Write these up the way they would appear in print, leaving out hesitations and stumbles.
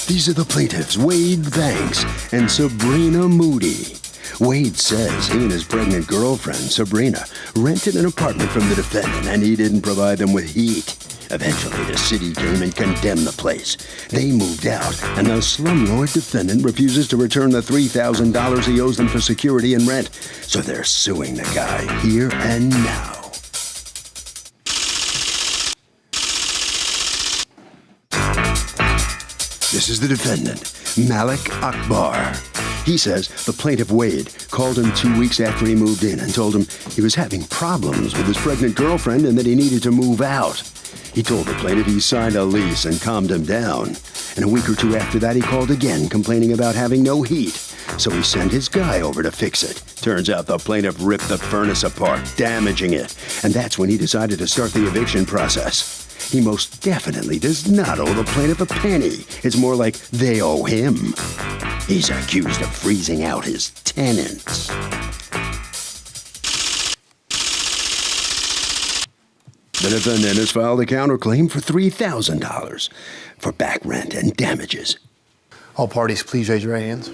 These are the plaintiffs, Wade Banks and Sabrina Moody. Wade says he and his pregnant girlfriend, Sabrina, rented an apartment from the defendant and he didn't provide them with heat. Eventually, the city came and condemned the place. They moved out, and the slumlord defendant refuses to return the $3,000 he owes them for security and rent. So they're suing the guy here and now. This is the defendant, Malik Akbar. He says the plaintiff Wade called him 2 weeks after he moved in and told him he was having problems with his pregnant girlfriend and that he needed to move out. He told the plaintiff he signed a lease and calmed him down. And a week or two after that, he called again, complaining about having no heat. So he sent his guy over to fix it. Turns out the plaintiff ripped the furnace apart, damaging it. And that's when he decided to start the eviction process. He most definitely does not owe the plaintiff a penny. It's more like they owe him. He's accused of freezing out his tenants. The defendant has filed a counterclaim for $3,000 for back rent and damages. All parties, please raise your right hands.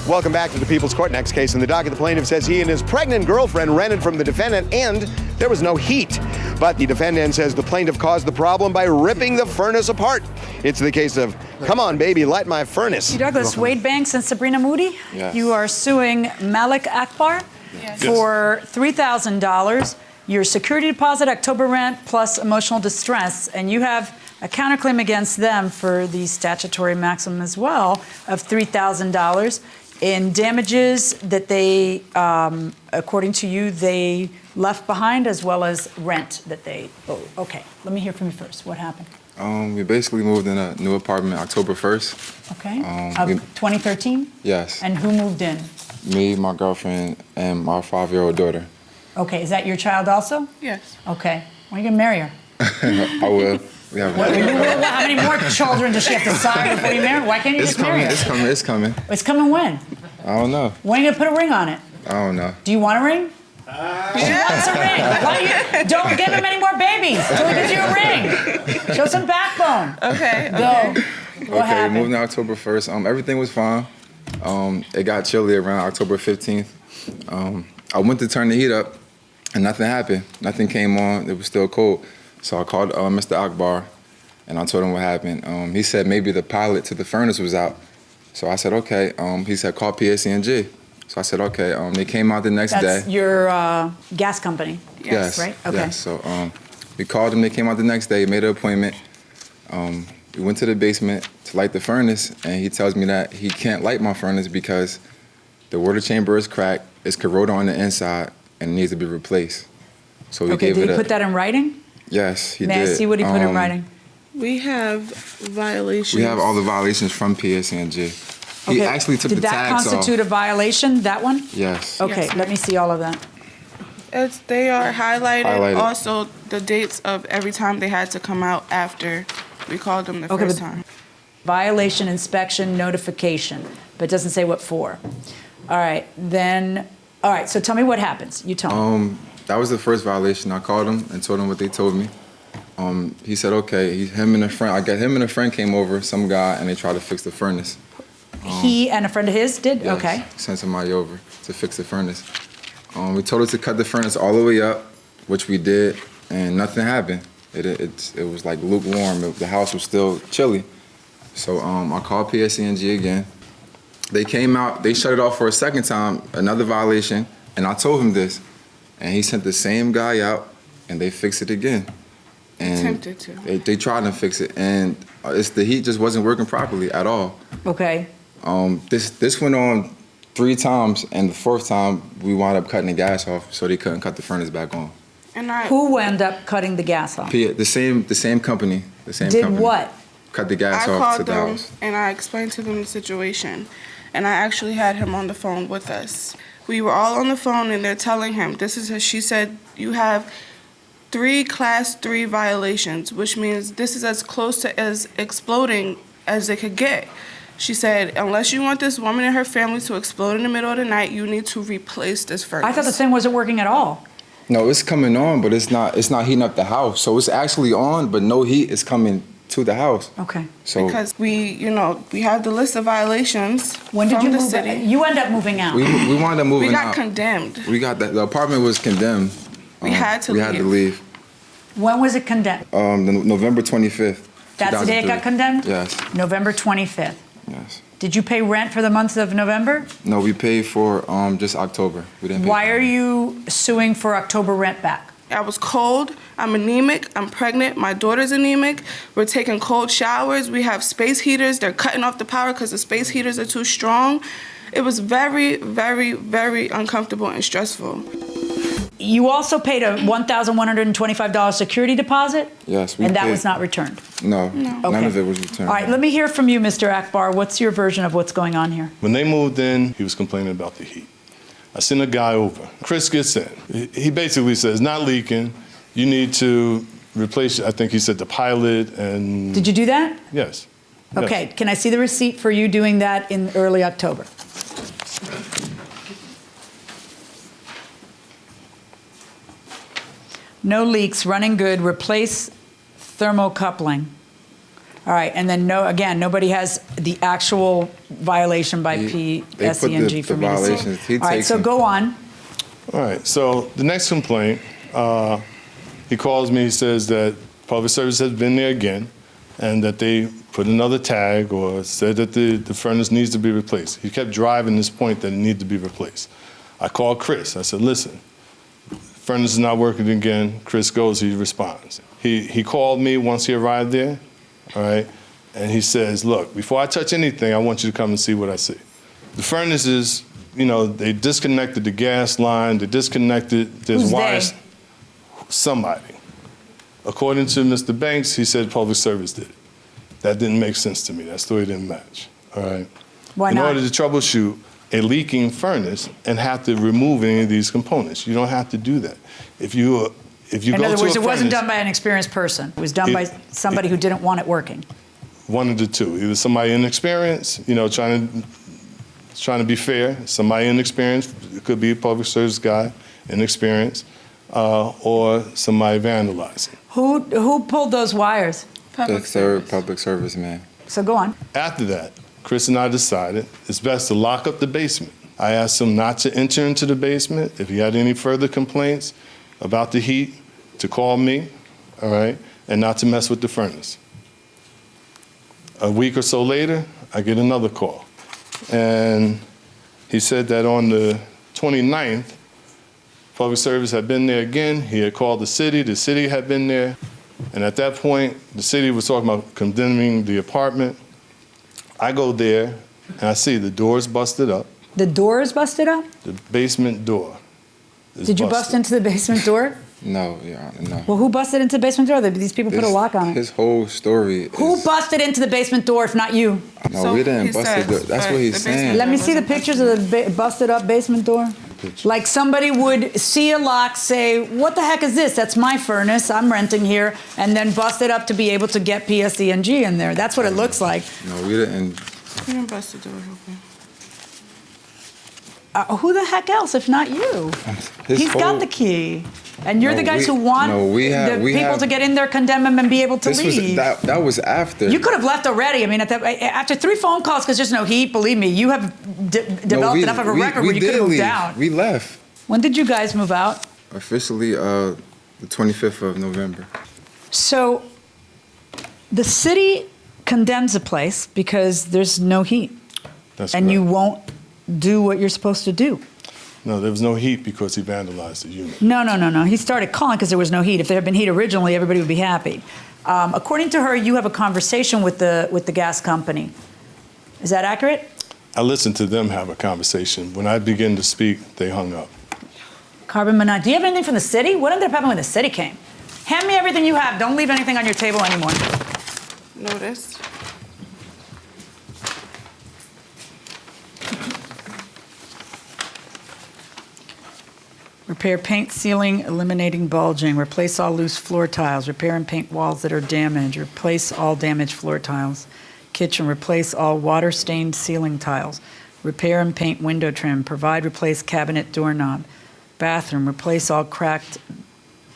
Welcome back to the People's Court. Next case in the docket, the plaintiff says he and his pregnant girlfriend rented from the defendant and there was no heat. But the defendant says the plaintiff caused the problem by ripping the furnace apart. It's the case of, come on, baby, light my furnace. Douglas, Wade Banks and Sabrina Moody, Yes. You are suing Malik Akbar for $3,000, your security deposit, October rent, plus emotional distress, and you have a counterclaim against them for the statutory maximum as well of $3,000 in damages that they, according to you, they left behind, as well as rent that they owe. Okay, let me hear from you first. What happened? We basically moved in a new apartment October 1st. Okay, of 2013? Yes. And who moved in? Me, my girlfriend, and my 5-year-old daughter. Okay, is that your child also? Yes. Okay, when are you gonna marry her? I will. We have How many more children does she have to sign before you marry her? Why can't you just marry her? It's coming. It's coming when? I don't know. When are you gonna put a ring on it? I don't know. Do you want a ring? She wants a ring. Why don't give him any more babies till he gives you a ring. Show some backbone. Okay. Go. What Okay, happened? moving on October 1st. Everything was fine. It got chilly around October 15th. I went to turn the heat up, and nothing happened. Nothing came on. It was still cold. So I called Mr. Akbar, and I told him what happened. He said maybe the pilot to the furnace was out. So I said, okay. He said, call PSE&G. So I said, okay. They came out the next day. That's your gas company. Yes. Right? Okay. Yes. So we called them. They came out the next day, made an appointment. We went to the basement to light the furnace, and he tells me that he can't light my furnace because the water chamber is cracked, it's corroded on the inside, and it needs to be replaced. So we gave did it he put that in writing? Yes, he did. May I see what he put in writing? We have violations. We have all the violations from PSE&G. He actually took the tags off. Did that constitute a violation, that one? Yes. Okay, Yes, let me see all of that. They are highlighted. Highlighted. Also, the dates of every time they had to come out after we called them the Okay, first but- time. Violation, inspection, notification, but it doesn't say what for. All right, then, all right, so tell me what happens. You tell me. That was the first violation. I called him and told him what they told me. He said, okay. Him and a friend came over, some guy, and they tried to fix the furnace. He and a friend of his did? Yes, Okay. sent somebody over to fix the furnace. We told us to cut the furnace all the way up, which we did, and nothing happened. It was like lukewarm. The house was still chilly. So I called PSE&G again. They came out, they shut it off for a second time, another violation, and I told him this. And he sent the same guy out, and they fixed it again. And Attempted to. They tried to fix it, and the heat just wasn't working properly at all. Okay. This went on 3 times, and the 4th time we wound up cutting the gas off, so they couldn't cut the furnace back on. And Who wound up cutting the gas off? The same company. Did what? Cut the gas I off called to the them house. and I explained to them the situation. And I actually had him on the phone with us. We were all on the phone and they're telling him, she said, you have 3 class 3 violations, which means this is as close to as exploding as it could get. She said, unless you want this woman and her family to explode in the middle of the night, you need to replace this furnace. I thought the thing wasn't working at all. No, it's coming on, but it's not heating up the house. So it's actually on, but no heat is coming to the house. Okay. So Because we have the list of violations When did from you the move? city. You end up moving out. we wound up moving We got out. condemned. We got the apartment was condemned. We had to We had to leave. When was it condemned? November 25th. That's the day it 2003. got condemned? Yes. November 25th. Yes. Did you pay rent for the month of November? No, we paid for just October. We didn't pay Why for are it. you suing for October rent back? I was cold. I'm anemic. I'm pregnant. My daughter's anemic. We're taking cold showers. We have space heaters. They're cutting off the power because the space heaters are too strong. It was very, very, very uncomfortable and stressful. You also paid a $1,125 security deposit? Yes, we And that paid. was not returned? No, none Okay. of it was returned. All right, let me hear from you, Mr. Akbar. What's your version of what's going on here? When they moved in, he was complaining about the heat. I sent a guy over. Chris gets in. He basically says, not leaking. You need to replace, I think he said the pilot and... Did you do that? Yes. Okay, can I see the receipt for you doing that in early October? No leaks, running good, replace thermocoupling. All right, and then nobody has the actual violation by They put PSENG for the me to see. violations. He All right, takes so them. go on. All right, so the next complaint, he calls me, he says that public service has been there again and that they put another tag or said that the furnace needs to be replaced. He kept driving this point that it needed to be replaced. I called Chris. I said, listen, furnace is not working again. Chris goes, he responds. He called me once he arrived there, all right, and he says, look, before I touch anything, I want you to come and see what I see. The furnace is, they disconnected the gas line, they disconnected, there's Who's wires. they? Somebody. According to Mr. Banks, he said public service did it. That didn't make sense to me. That story didn't match, all right? Why In not? order to troubleshoot a leaking furnace and have to remove any of these components, you don't have to do that. If you In go other to words, a it wasn't furnace- done by an experienced person. It was done by somebody who didn't want it working. One of the two. Either somebody inexperienced, trying to be fair. Somebody inexperienced, it could be a public service guy, inexperienced, or somebody vandalizing. Who pulled those wires? Public service. Public service, man. So go on. After that, Chris and I decided it's best to lock up the basement. I asked him not to enter into the basement. If he had any further complaints about the heat, to call me, all right, and not to mess with the furnace. A week or so later, I get another call. And he said that on the 29th, public service had been there again. He had called the city had been there. And at that point, the city was talking about condemning the apartment. I go there, and I see the door's busted up, The door is busted up? the basement door is Did you bust busted. into the basement door? No, yeah, no. Well, who busted into the basement door? These people put a lock on it. His whole story Who is... busted into the basement door if not you? No, So we didn't he bust says, it. That's but what he's the saying. basement- Let me see the pictures of the busted up basement door. Like somebody would see a lock, say, what the heck is this? That's my furnace, I'm renting here, and then bust it up to be able to get PSENG in there. That's what it looks like. No, we didn't. We didn't bust the door open. Who the heck else if not you? He's got the key. And you're No, the guys we- who want no, we have- the we people have- to get in there, condemn him, and be able to This was leave. that was after. You could have left already. I mean, after 3 phone calls because there's no heat, believe me, you have developed enough of a record where you could have moved out. We left When did you guys move out? officially the 25th of November. So the city condemns a place because there's no heat, That's and you correct. won't do what you're supposed to do. No, there was no heat because he vandalized the unit. No. He started calling because there was no heat. If there had been heat originally, everybody would be happy. According to her, you have a conversation with the gas company. Is that accurate? I listened to them have a conversation. When I began to speak, they hung up. Carbon monoxide. Do you have anything from the city? What ended up happening when the city came? Hand me everything you have. Don't leave anything on your table anymore. Notice. Repair paint, ceiling, eliminating bulging. Replace all loose floor tiles. Repair and paint walls that are damaged. Replace all damaged floor tiles. Kitchen, replace all water-stained ceiling tiles. Repair and paint window trim. Provide, replace cabinet doorknob. Bathroom, replace all cracked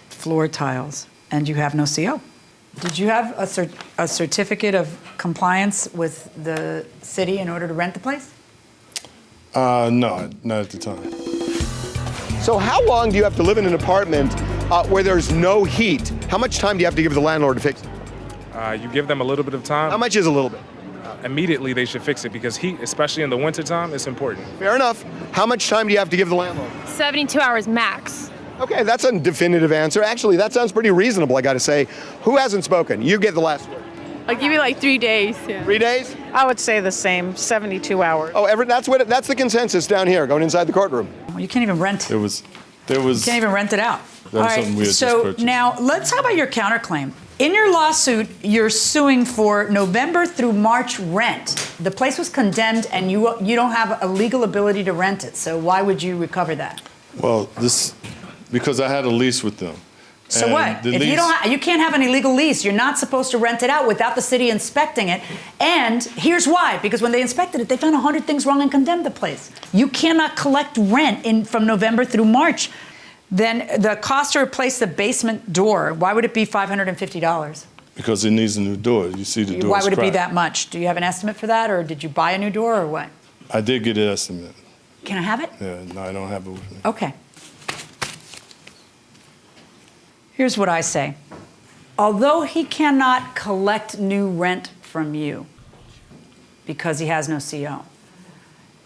floor tiles. And you have no CO. Did you have a certificate of compliance with the city in order to rent the place? No, not at the time. So how long do you have to live in an apartment where there's no heat? How much time do you have to give the landlord to fix it? You give them a little bit of time. How much is a little bit? Immediately they should fix it because heat, especially in the wintertime, is important. Fair enough. How much time do you have to give the landlord? 72 hours max. Okay, that's a definitive answer. Actually, that sounds pretty reasonable, I gotta say. Who hasn't spoken? You get the last word. I'll give you like 3 days. Yeah. 3 days? I would say the same, 72 hours. Oh, that's the consensus down here, going inside the courtroom. Well, you can't even rent. There was. You can't even rent it out. That was something we had just so purchased. now let's talk about your counterclaim. In your lawsuit, you're suing for November through March rent. The place was condemned, and you don't have a legal ability to rent it. So why would you recover that? Well, because I had a lease with them. So And what? the If you lease- you can't have any legal lease. You're not supposed to rent it out without the city inspecting it. And here's why: because when they inspected it, they found 100 things wrong and condemned the place. You cannot collect rent from November through March. Then the cost to replace the basement door. Why would it be $550? Because it needs a new door. You see the door. Why would it be that much? Do you have an estimate for that, or did you buy a new door, or what? I did get an estimate. Can I have it? Yeah, no, I don't have it with me. Okay. Here's what I say. Although he cannot collect new rent from you because he has no CO,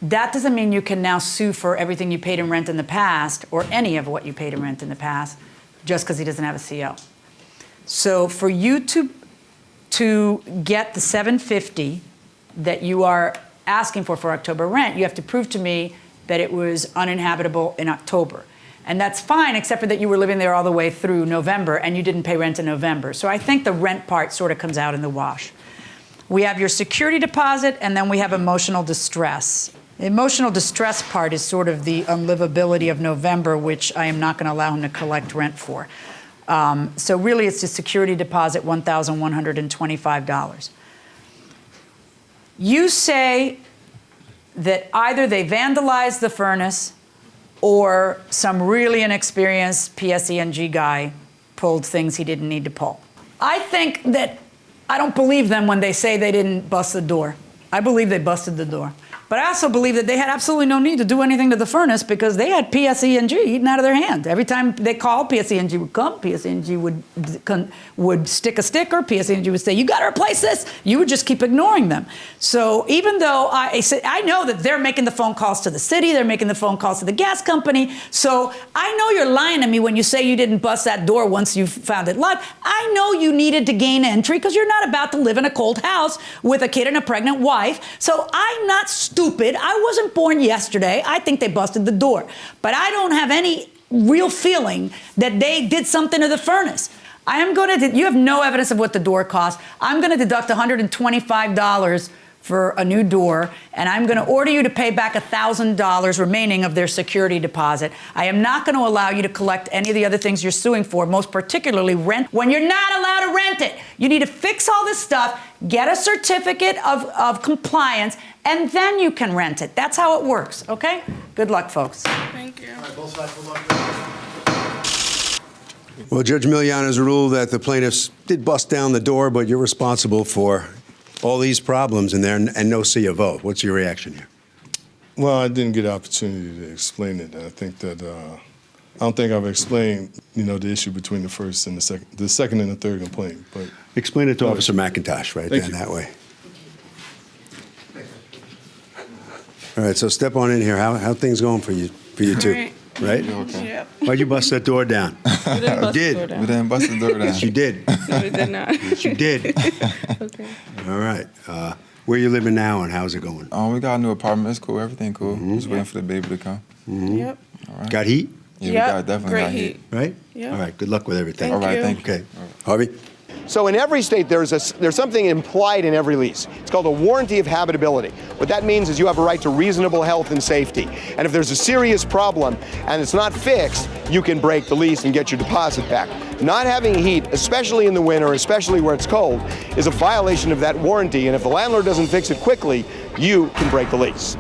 that doesn't mean you can now sue for everything you paid in rent in the past or any of what you paid in rent in the past just because he doesn't have a CO. So for you to get the $750 that you are asking for October rent, you have to prove to me that it was uninhabitable in October. And that's fine, except for that you were living there all the way through November and you didn't pay rent in November. So I think the rent part sort of comes out in the wash. We have your security deposit, and then we have emotional distress. The emotional distress part is sort of the unlivability of November, which I am not going to allow him to collect rent for. So really, it's the security deposit, $1,125. You say that either they vandalized the furnace or some really inexperienced PSE&G guy pulled things he didn't need to pull. I think that I don't believe them when they say they didn't bust the door. I believe they busted the door. But I also believe that they had absolutely no need to do anything to the furnace because they had PSE&G eating out of their hand. Every time they called, PSE&G would come, PSE&G would stick a sticker, PSE&G would say, you got to replace this. You would just keep ignoring them. So even though I know that they're making the phone calls to the city, they're making the phone calls to the gas company, so I know you're lying to me when you say you didn't bust that door once you found it locked. I know you needed to gain entry because you're not about to live in a cold house with a kid and a pregnant wife. So I'm not stupid. I wasn't born yesterday. I think they busted the door. But I don't have any real feeling that they did something to the furnace. You have no evidence of what the door cost. I'm going to deduct $125 for a new door, and I'm going to order you to pay back $1,000 remaining of their security deposit. I am not going to allow you to collect any of the other things you're suing for, most particularly rent, when you're not allowed to rent it. You need to fix all this stuff, get a certificate of compliance, and then you can rent it. That's how it works, okay? Good luck, folks. Thank you. All right, both sides, good luck. Well, Judge Miliana's ruled that the plaintiffs did bust down the door, but you're responsible for all these problems in there and no C of O. What's your reaction here? Well, I didn't get an opportunity to explain it. I think that I don't think I've explained, the issue between the first and the second and the third complaint. But Explain it to Officer McIntosh right Thank there you. that way. All right, so step on in here. How things going for you two? Great. Right? Yep. Why'd you bust that door down? We didn't bust did. the door down. We didn't bust the door down. Yes, you did. No, we did not. Yes, you did. Okay. All right. Where you living now and how's it going? We got a new apartment. It's cool. Everything cool. Just waiting for the baby to come. Yep. All right. Got heat? Yeah, Yep. we definitely Great got heat. heat. Right? Yeah. All right, good luck with everything. Thank All right, you. thank you. Okay. Harvey? So in every state, there's something implied in every lease. It's called a warranty of habitability. What that means is you have a right to reasonable health and safety. And if there's a serious problem and it's not fixed, you can break the lease and get your deposit back. Not having heat, especially in the winter, especially where it's cold, is a violation of that warranty. And if the landlord doesn't fix it quickly, you can break the lease.